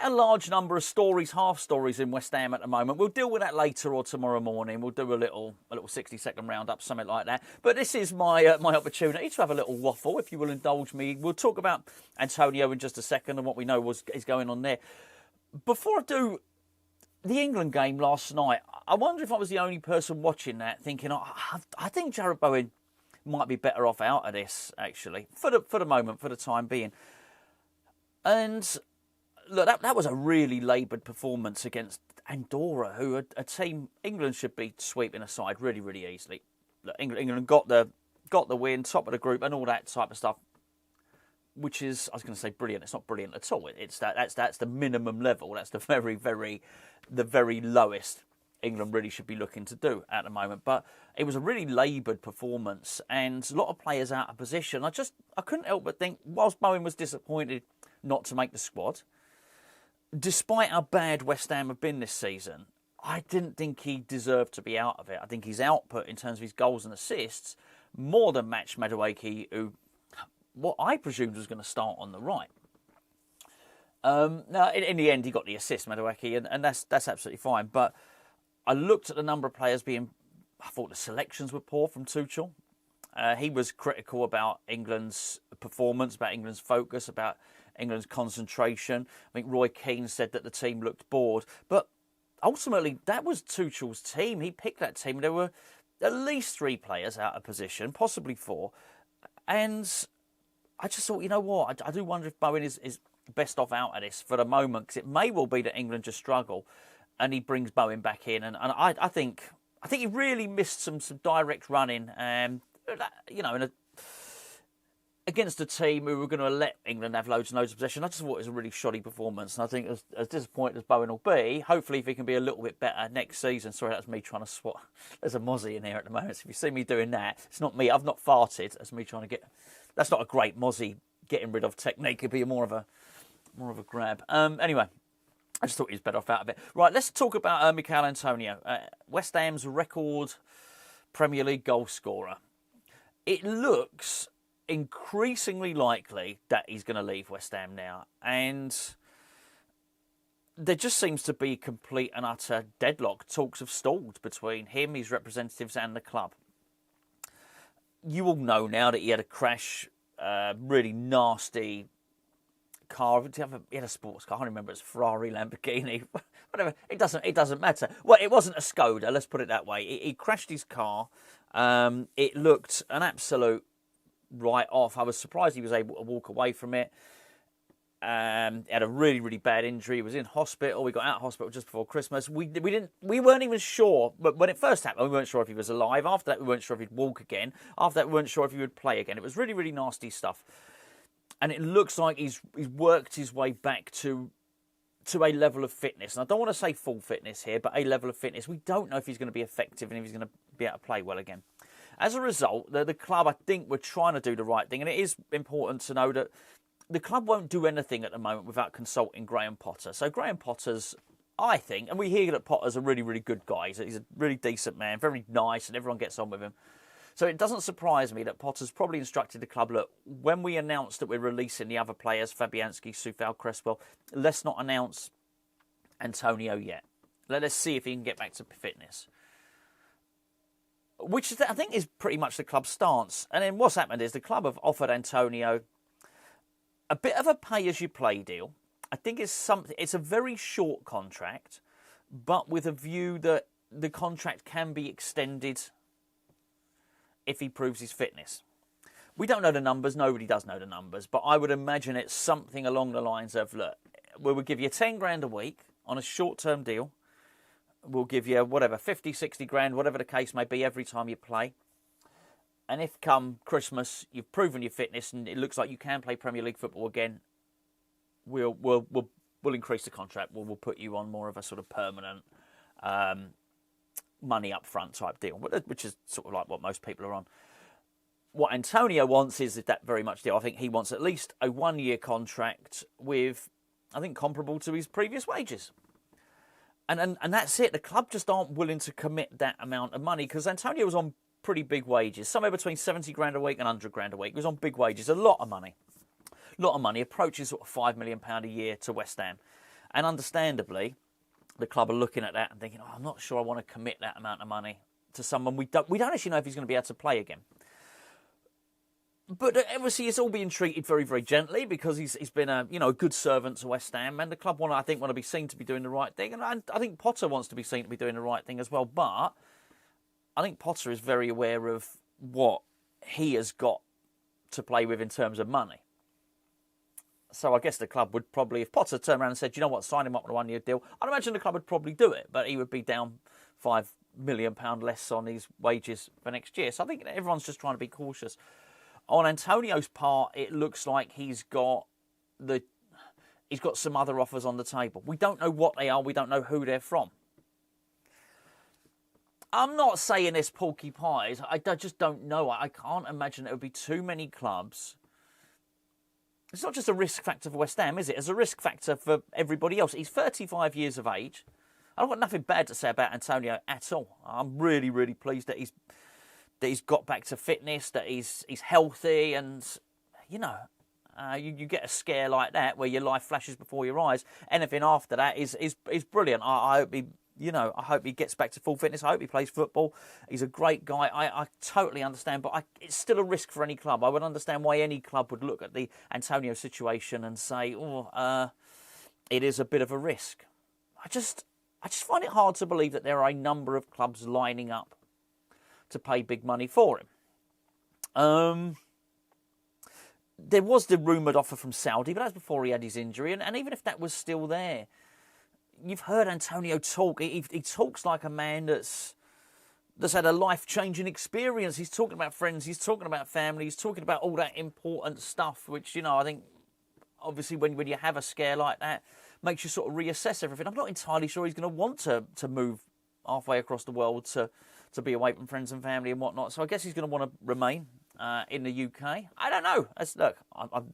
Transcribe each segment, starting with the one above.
quite a large number of stories, half stories in West Ham at the moment. We'll deal with that later or tomorrow morning. We'll do a little 60-second roundup, something like that. But this is my my opportunity to have a little waffle, if you will indulge me. We'll talk about Antonio in just a second and what we know is going on there. Before I do, the England game last night, I wonder if I was the only person watching that thinking, I think Jarrod Bowen might be better off out of this, actually, for the moment, for the time being. And look, that was a really laboured performance against Andorra, who are a team England should be sweeping aside really, really easily. Look, England got the win, top of the group, and all that type of stuff, which is, I was going to say brilliant. It's not brilliant at all. That's the minimum level. That's the very lowest England really should be looking to do at the moment. But it was a really laboured performance, and a lot of players out of position. I couldn't help but think, whilst Bowen was disappointed not to make the squad, despite how bad West Ham have been this season, I didn't think he deserved to be out of it. I think his output in terms of his goals and assists more than matched Madueke, who, what I presumed was going to start on the right. Now, in the end, he got the assist, Madueke, and that's absolutely fine. But I looked at the number of players I thought the selections were poor from Tuchel. He was critical about England's performance, about England's focus, about England's concentration. I think Roy Keane said that the team looked bored. But ultimately, that was Tuchel's team. He picked that team. There were at least 3 players out of position, possibly 4. And I just thought, you know what, I do wonder if Bowen is best off out of this for the moment, because it may well be that England just struggle and he brings Bowen back in. And I think he really missed some direct running, against a team who were going to let England have loads and loads of possession. I just thought it was a really shoddy performance. And I think as disappointed as Bowen will be, hopefully if he can be a little bit better next season. Sorry, that's me trying to swat. There's a mozzie in here at the moment. So if you see me doing that, it's not me. I've not farted. That's me trying to get... That's not a great mozzie getting rid of technique. It'd be more of a grab. Anyway, I just thought he was better off out of it. Right, let's talk about Michail Antonio. West Ham's record Premier League goal scorer. It looks increasingly likely that he's going to leave West Ham now, and there just seems to be complete and utter deadlock. Talks have stalled between him, his representatives, and the club. You all know now that he had a crash, really nasty car. He had a sports car. I can't remember. It's Ferrari, Lamborghini, whatever. It doesn't matter. Well, it wasn't a Skoda. Let's put it that way. He crashed his car. It looked an absolute write-off. I was surprised he was able to walk away from it. He had a really, really bad injury. He was in hospital. We got out of hospital just before Christmas. We weren't even sure. But when it first happened, we weren't sure if he was alive. After that, we weren't sure if he'd walk again. After that, we weren't sure if he would play again. It was really, really nasty stuff. And it looks like he's worked his way back to a level of fitness. And I don't want to say full fitness here, but a level of fitness. We don't know if he's going to be effective and if he's going to be able to play well again. As a result, the club, I think, were trying to do the right thing. And it is important to know that the club won't do anything at the moment without consulting Graham Potter. So Graham Potter's, I think, and we hear that Potter's a really, really good guy. He's a really decent man, very nice, and everyone gets on with him. So it doesn't surprise me that Potter's probably instructed the club, look, when we announce that we're releasing the other players, Fabianski, Soufal, Cresswell, let's not announce Antonio yet. Let us see if he can get back to fitness. Which I think is pretty much the club's stance. And then what's happened is the club have offered Antonio a bit of a pay-as-you-play deal. I think it's a very short contract, but with a view that the contract can be extended if he proves his fitness. We don't know the numbers. Nobody does know the numbers. But I would imagine it's something along the lines of, look, we will give you 10 grand a week on a short-term deal. We'll give you, 50, 60 grand, whatever the case may be, every time you play. And if come Christmas, you've proven your fitness and it looks like you can play Premier League football again, we'll increase the contract. We'll put you on more of a sort of permanent money up front type deal, which is sort of like what most people are on. What Antonio wants is that very much deal. I think he wants at least a 1-year contract with, I think, comparable to his previous wages. And that's it. The club just aren't willing to commit that amount of money because Antonio was on pretty big wages, somewhere between 70 grand a week and 100 grand a week. He was on big wages, a lot of money. A lot of money, approaching sort of £5 million a year to West Ham. And understandably, the club are looking at that and thinking, I'm not sure I want to commit that amount of money to someone we don't actually know if he's going to be able to play again. But obviously, it's all being treated very, very gently because he's been a good servant to West Ham, and the club want to be seen to be doing the right thing, and I think Potter wants to be seen to be doing the right thing as well. But I think Potter is very aware of what he has got to play with in terms of money. So I guess the club would probably, if Potter turned around and said, you know what, sign him up on a one-year deal, I'd imagine the club would probably do it, but he would be down £5 million less on his wages for next year. So I think everyone's just trying to be cautious. On Antonio's part, it looks like he's got some other offers on the table. We don't know what they are. We don't know who they're from. I'm not saying this porky pies. I just don't know. I can't imagine there would be too many clubs. It's not just a risk factor for West Ham, is it? It's a risk factor for everybody else. He's 35 years of age. I've got nothing bad to say about Antonio at all. I'm really, really pleased that he's got back to fitness, that he's healthy, and you get a scare like that where your life flashes before your eyes. Anything after that is brilliant. I hope he gets back to full fitness. I hope he plays football. He's a great guy. I totally understand, but it's still a risk for any club. I would understand why any club would look at the Antonio situation and say, it is a bit of a risk. I just find it hard to believe that there are a number of clubs lining up to pay big money for him. There was the rumoured offer from Saudi, but that was before he had his injury. And even if that was still there, you've heard Antonio talk. He talks like a man that's had a life-changing experience. He's talking about friends. He's talking about family. He's talking about all that important stuff, which, I think, obviously, when you have a scare like that, makes you sort of reassess everything. I'm not entirely sure he's going to want to move halfway across the world to be away from friends and family and whatnot. So I guess he's going to want to remain in the UK. I don't know. I'm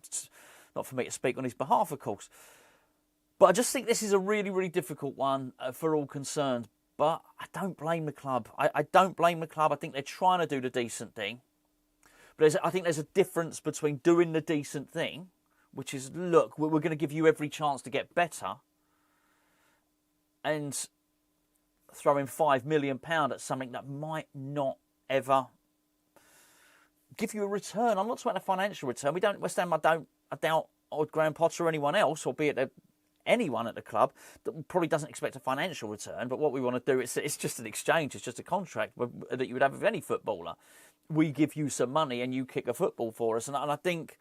not for me to speak on his behalf, of course. But I just think this is a really, really difficult one for all concerned. But I don't blame the club. I don't blame the club. I think they're trying to do the decent thing. But I think there's a difference between doing the decent thing, which is, look, we're going to give you every chance to get better, and throwing £5 million at something that might not ever give you a return. I'm not talking about a financial return. West Ham, I doubt, or Graham Potter or anyone else, or be it anyone at the club, that probably doesn't expect a financial return. But what we want to do, it's just an exchange. It's just a contract that you would have with any footballer. We give you some money and you kick a football for us. And I think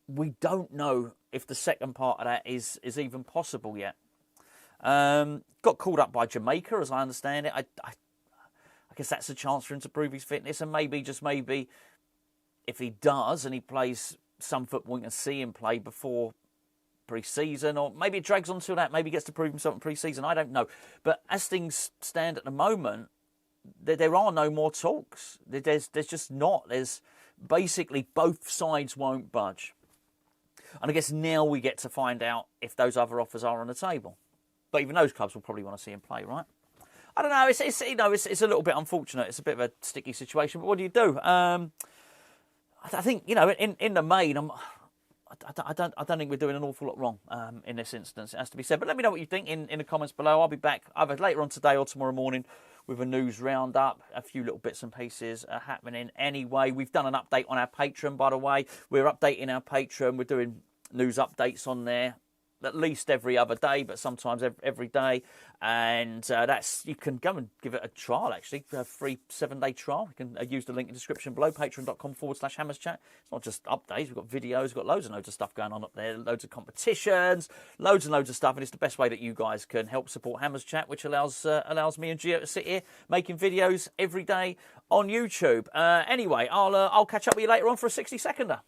we don't know if the second part of that is even possible yet. Got called up by Jamaica, as I understand it. I guess that's a chance for him to prove his fitness, and maybe, just maybe, if he does and he plays some football, we can see him play before pre-season, or maybe it drags on till that. Maybe he gets to prove himself in pre-season. I don't know. But as things stand at the moment, there are no more talks. There's just not. There's basically both sides won't budge. And I guess now we get to find out if those other offers are on the table. But even those clubs will probably want to see him play, right? I don't know. It's a little bit unfortunate. It's a bit of a sticky situation. But what do you do? I think, in the main, I don't think we're doing an awful lot wrong in this instance. It has to be said. But let me know what you think in the comments below. I'll be back either later on today or tomorrow morning with a news roundup. A few little bits and pieces are happening anyway. We've done an update on our Patreon, by the way. We're updating our Patreon. We're doing news updates on there at least every other day, but sometimes every day. And you can go and give it a trial, actually, a free 7-day trial. You can use the link in the description below, patreon.com/HammersChat. It's not just updates. We've got videos. We've got loads and loads of stuff going on up there, loads of competitions, loads and loads of stuff. And it's the best way that you guys can help support Hammers Chat, which allows me and Gio to sit here making videos every day on YouTube. Anyway, I'll catch up with you later on for a 60-seconder.